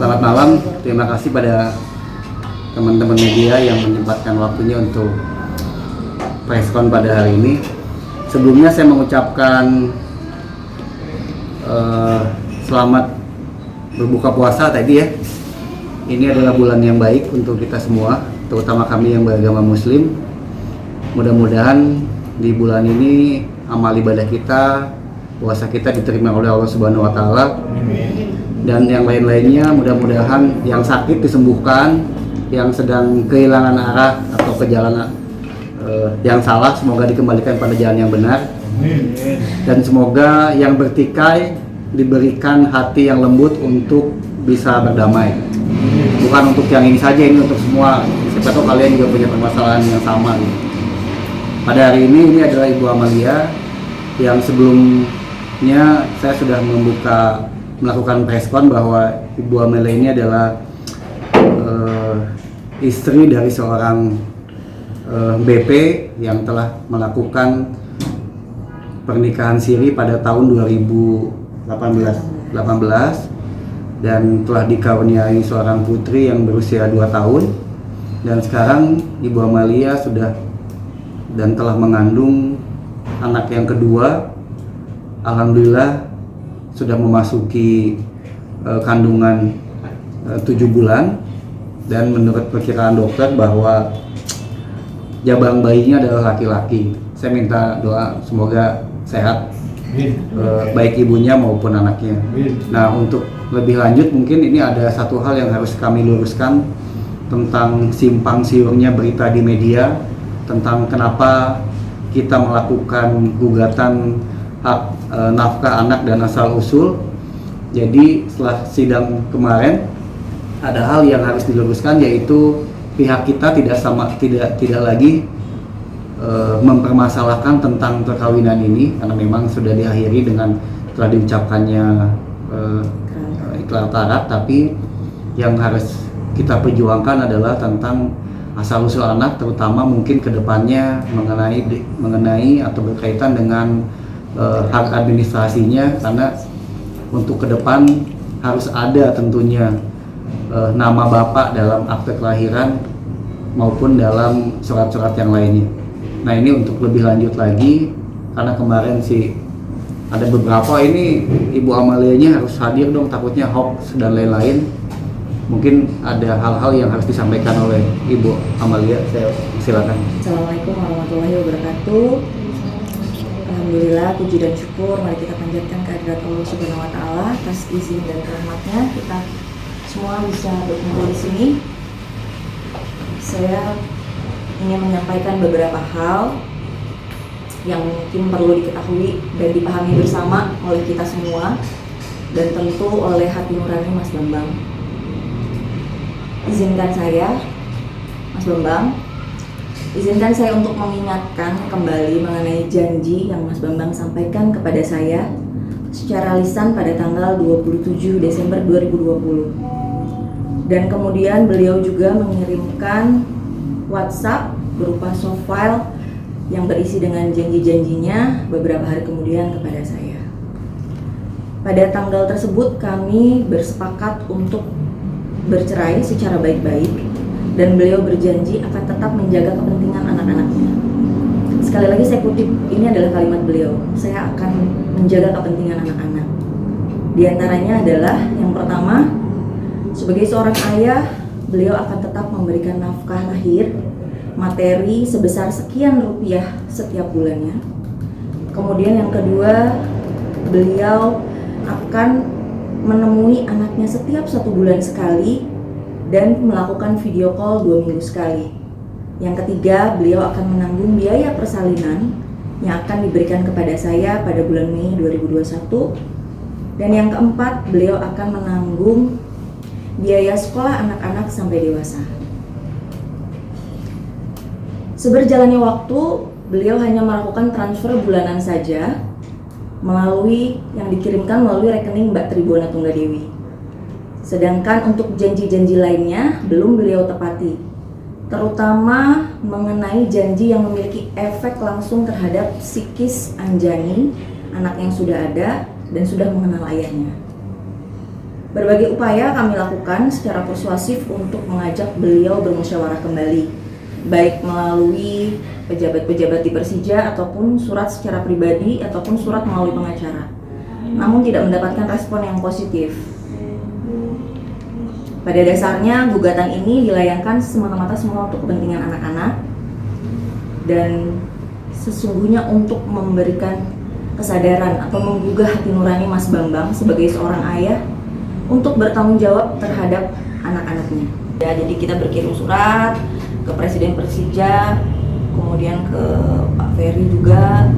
Selamat malam, terima kasih pada teman-teman media yang menyempatkan waktunya untuk preskon pada hari ini. Sebelumnya saya mengucapkan selamat berbuka puasa tadi ya. Ini adalah bulan yang baik untuk kita semua, terutama kami yang beragama Muslim. Mudah-mudahan di bulan ini amal ibadah kita, puasa kita diterima oleh Allah Subhanahu wa Ta'ala. Dan yang lain-lainnya, mudah-mudahan yang sakit disembuhkan, yang sedang kehilangan arah atau ke jalan yang salah semoga dikembalikan pada jalan yang benar. Dan semoga yang bertikai diberikan hati yang lembut untuk bisa berdamai. Bukan untuk yang ini saja, ini untuk semua. Siapa tahu kalian juga punya permasalahan yang sama gitu. Pada hari ini adalah Ibu Amalia yang sebelumnya saya sudah melakukan preskon bahwa Ibu Amalia ini adalah istri dari seorang BP yang telah melakukan pernikahan siri pada tahun 2018 dan telah dikaruniai seorang putri yang berusia 2 tahun, dan sekarang Ibu Amalia sudah dan telah mengandung anak yang kedua. Alhamdulillah sudah memasuki kandungan 7 bulan, dan menurut perkiraan dokter bahwa jabang bayinya adalah laki-laki. Saya minta doa semoga sehat, baik ibunya maupun anaknya. Nah, untuk lebih lanjut mungkin ini ada satu hal yang harus kami luruskan tentang simpang siurnya berita di media tentang kenapa kita melakukan gugatan hak nafkah anak dan asal usul. Jadi setelah sidang kemarin ada hal yang harus diluruskan, yaitu pihak kita tidak lagi mempermasalahkan tentang perkawinan ini karena memang sudah diakhiri dengan telah diucapkannya ikrar tarat, tapi yang harus kita perjuangkan adalah tentang asal usul anak, terutama mungkin kedepannya mengenai atau berkaitan dengan hak administrasinya, karena untuk ke depan harus ada tentunya nama bapak dalam akte kelahiran maupun dalam surat-surat yang lainnya. Nah, ini untuk lebih lanjut lagi, karena kemarin sih ada beberapa ini Ibu Amalianya harus hadir dong, takutnya hoax dan lain-lain. Mungkin ada hal-hal yang harus disampaikan oleh Ibu Amalia, saya silakan. Assalamualaikum warahmatullahi wabarakatuh. Alhamdulillah, puji dan syukur mari kita panjatkan kehadirat Allah Subhanahu wa Ta'ala atas izin dan rahmatnya kita semua bisa berkumpul di sini. Saya ingin menyampaikan beberapa hal yang mungkin perlu diketahui dan dipahami bersama oleh kita semua, dan tentu oleh hati nurani Mas Bambang. Izinkan saya, Mas Bambang, izinkan saya untuk mengingatkan kembali mengenai janji yang Mas Bambang sampaikan kepada saya secara lisan pada tanggal 27 Desember 2020. Dan kemudian beliau juga mengirimkan WhatsApp berupa soft file yang berisi dengan janji-janjinya beberapa hari kemudian kepada saya. Pada tanggal tersebut kami bersepakat untuk bercerai secara baik-baik, dan beliau berjanji akan tetap menjaga kepentingan anak-anaknya. Sekali lagi saya kutip, ini adalah kalimat beliau, saya akan menjaga kepentingan anak-anak. Di antaranya adalah yang pertama, sebagai seorang ayah, beliau akan tetap memberikan nafkah lahir materi sebesar sekian rupiah setiap bulannya. Kemudian yang kedua, beliau akan menemui anaknya setiap 1 bulan sekali dan melakukan video call 2 minggu sekali. Yang ketiga, beliau akan menanggung biaya persalinan yang akan diberikan kepada saya pada bulan Mei 2021. Dan yang keempat, beliau akan menanggung biaya sekolah anak-anak sampai dewasa. Seberjalannya waktu, beliau hanya melakukan transfer bulanan saja yang dikirimkan melalui rekening Mbak Tribona Tunggadewi. Sedangkan untuk janji-janji lainnya belum beliau tepati, terutama mengenai janji yang memiliki efek langsung terhadap psikis Anjani, anak yang sudah ada dan sudah mengenal ayahnya. Berbagai upaya kami lakukan secara persuasif untuk mengajak beliau bermusyawarah kembali, baik melalui pejabat-pejabat di Persija ataupun surat secara pribadi ataupun surat melalui pengacara. Namun tidak mendapatkan respon yang positif. Pada dasarnya gugatan ini dilayangkan semata-mata semua untuk kepentingan anak-anak dan sesungguhnya untuk memberikan kesadaran atau menggugah hati nurani Mas Bambang sebagai seorang ayah untuk bertanggung jawab terhadap anak-anaknya. Ya, jadi kita berkirim surat ke Presiden Persija, kemudian ke Pak Ferry juga,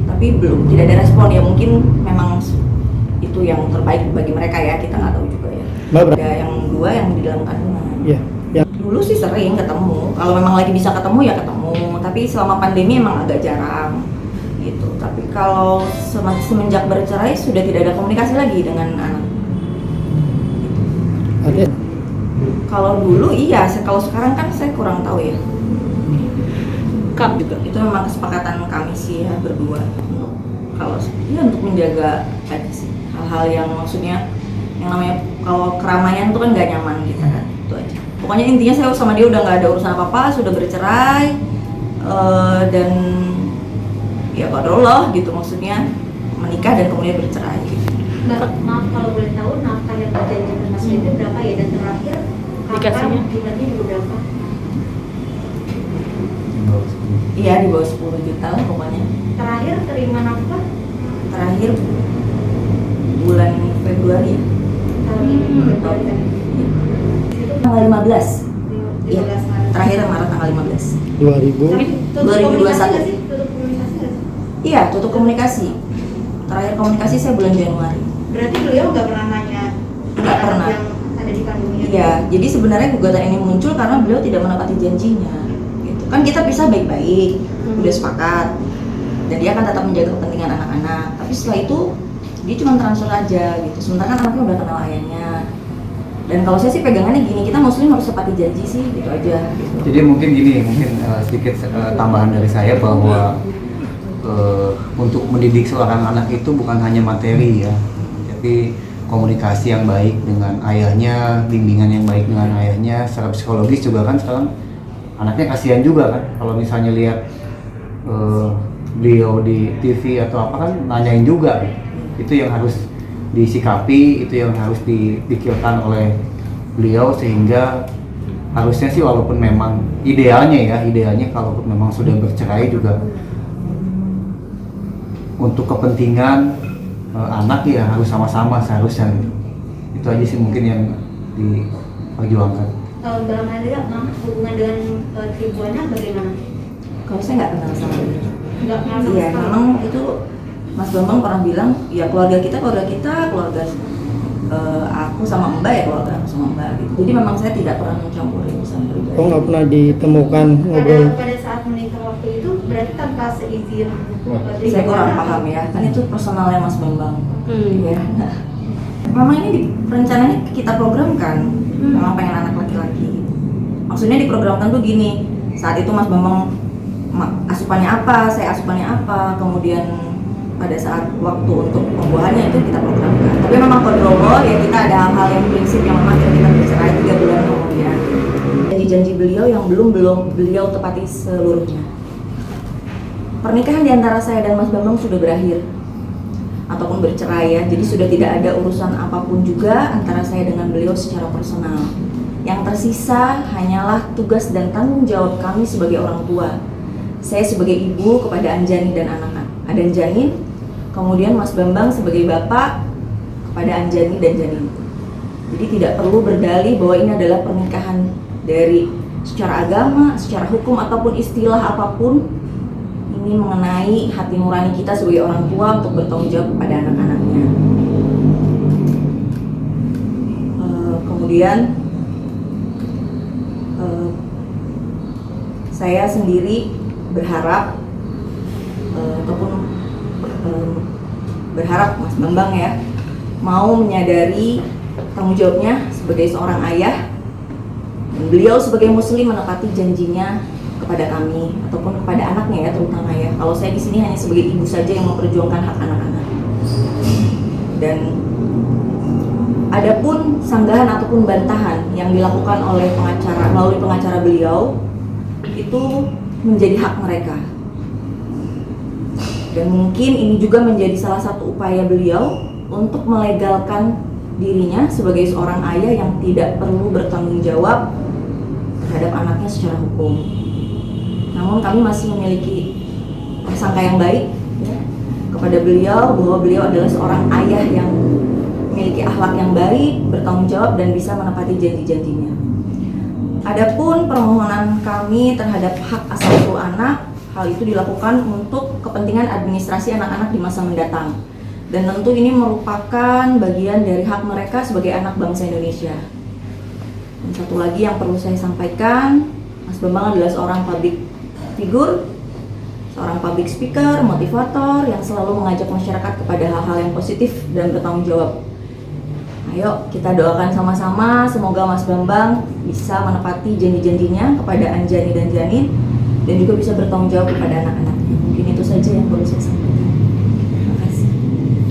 tapi tidak ada respon. Ya mungkin memang itu yang terbaik bagi mereka ya, kita nggak tahu juga ya. Ada yang dua yang di dalam kandungan. Iya. Ya. Dulu sih sering ketemu, kalau memang lagi bisa ketemu ya ketemu, tapi selama pandemi emang agak jarang gitu. Tapi kalau semenjak bercerai sudah tidak ada komunikasi lagi dengan anak. Ada. Kalau dulu iya, kalau sekarang kan saya kurang tahu ya. Kak juga. Itu memang kesepakatan kami sih ya berdua untuk untuk menjaga aja sih hal-hal yang maksudnya yang namanya kalau keramaian itu kan nggak nyaman gitu kan, itu aja. Pokoknya intinya saya sama dia udah nggak ada urusan apa-apa, sudah bercerai dan ya qadarullah gitu, maksudnya menikah dan kemudian bercerai gitu. Maaf kalau boleh tahu nafkah yang dijanjikan Mas itu berapa ya, dan terakhir Dikasihnya? jumlahnya juga berapa? Iya di bawah 10 juta lah pokoknya. Terakhir terima nafkah Terakhir bulan Februari ya. tahun ini Februari kan? Itu Tanggal 15. Iya. 15 Maret. Terakhir Maret tanggal 15. 2000. Tapi tutup 2021. komunikasi nggak sih? Tutup komunikasi nggak sih? Iya, tutup komunikasi. Terakhir komunikasi saya bulan Januari. Berarti beliau nggak pernah nanya Nggak pernah. yang ada di kandungnya? Iya, jadi sebenarnya gugatan ini muncul karena beliau tidak menepati janjinya. Gitu. Kan kita pisah baik-baik, udah sepakat. Dan dia akan tetap menjaga kepentingan anak-anak. Tapi setelah itu dia cuma transfer aja gitu. Sementara kan anaknya udah kenal ayahnya. Dan kalau saya sih pegangannya gini, kita muslim harus tepati janji sih, gitu aja. Gitu. Jadi mungkin sedikit tambahan dari saya bahwa untuk mendidik seorang anak itu bukan hanya materi ya, tapi komunikasi yang baik dengan ayahnya, bimbingan yang baik dengan ayahnya, secara psikologis juga kan sekarang anaknya kasihan juga kan kalau misalnya lihat beliau di TV atau apa kan nanyain juga, itu yang harus disikapi, itu yang harus dipikirkan oleh beliau sehingga harusnya sih walaupun memang idealnya kalaupun memang sudah bercerai juga untuk kepentingan anak ya harus sama-sama seharusnya gitu. Itu aja sih mungkin yang diperjuangkan. Kalau Mbak Maria, hubungan dengan Tribuana bagaimana? Kalau saya nggak kenal sama beliau. Nggak kenal sama Iya, sekali? memang itu Mas Bambang pernah bilang, ya keluarga kita, keluarga aku sama Mbak ya keluarga aku sama Mbak gitu. Jadi memang saya tidak pernah mencampuri urusan pribadi. Oh, nggak pernah ditemukan ngobrol. Pada saat menikah waktu itu berarti tanpa seizin Saya kurang paham ya, kan itu personalnya Mas Bambang. Ya. Memang ini rencananya kita programkan, memang pengen anak laki-laki. Maksudnya diprogramkan tuh gini, saat itu Mas Bambang asupannya apa, saya asupannya apa, kemudian pada saat waktu untuk pembuahannya itu kita programkan. Tapi memang kontrol ya, kita ada hal-hal yang prinsip yang memang kita bercerai 3 bulan kemudian. Janji-janji beliau yang belum beliau tepati seluruhnya. Pernikahan di antara saya dan Mas Bambang sudah berakhir ataupun bercerai ya, jadi sudah tidak ada urusan apapun juga antara saya dengan beliau secara personal. Yang tersisa hanyalah tugas dan tanggung jawab kami sebagai orang tua. Saya sebagai ibu kepada Anjani dan anak-anak. Ada Anjani, kemudian Mas Bambang sebagai bapak kepada Anjani dan Janin. Jadi tidak perlu berdalih bahwa ini adalah pernikahan dari secara agama, secara hukum ataupun istilah apapun. Ini mengenai hati nurani kita sebagai orang tua untuk bertanggung jawab kepada anak-anaknya. Kemudian saya sendiri berharap berharap Mas Bambang ya mau menyadari tanggung jawabnya sebagai seorang ayah, dan beliau sebagai muslim menepati janjinya kepada kami ataupun kepada anaknya ya, terutama ya. Kalau saya di sini hanya sebagai ibu saja yang memperjuangkan hak anak-anak. Dan Adapun sanggahan ataupun bantahan yang dilakukan oleh pengacara melalui pengacara beliau itu menjadi hak mereka. Dan mungkin ini juga menjadi salah satu upaya beliau untuk melegalkan dirinya sebagai seorang ayah yang tidak perlu bertanggung jawab terhadap anaknya secara hukum. Namun kami masih memiliki prasangka yang baik ya, kepada beliau bahwa beliau adalah seorang ayah yang memiliki akhlak yang baik, bertanggung jawab dan bisa menepati janji-janjinya. Adapun permohonan kami terhadap hak asal usul anak, hal itu dilakukan untuk kepentingan administrasi anak-anak di masa mendatang. Dan tentu ini merupakan bagian dari hak mereka sebagai anak bangsa Indonesia. Dan satu lagi yang perlu saya sampaikan, Mas Bambang adalah seorang public figure, seorang public speaker, motivator yang selalu mengajak masyarakat kepada hal-hal yang positif dan bertanggung jawab. Ayo kita doakan sama-sama, semoga Mas Bambang bisa menepati janji-janjinya kepada Anjani dan Janin dan juga bisa bertanggung jawab kepada anak-anaknya. Mungkin itu saja yang perlu saya sampaikan.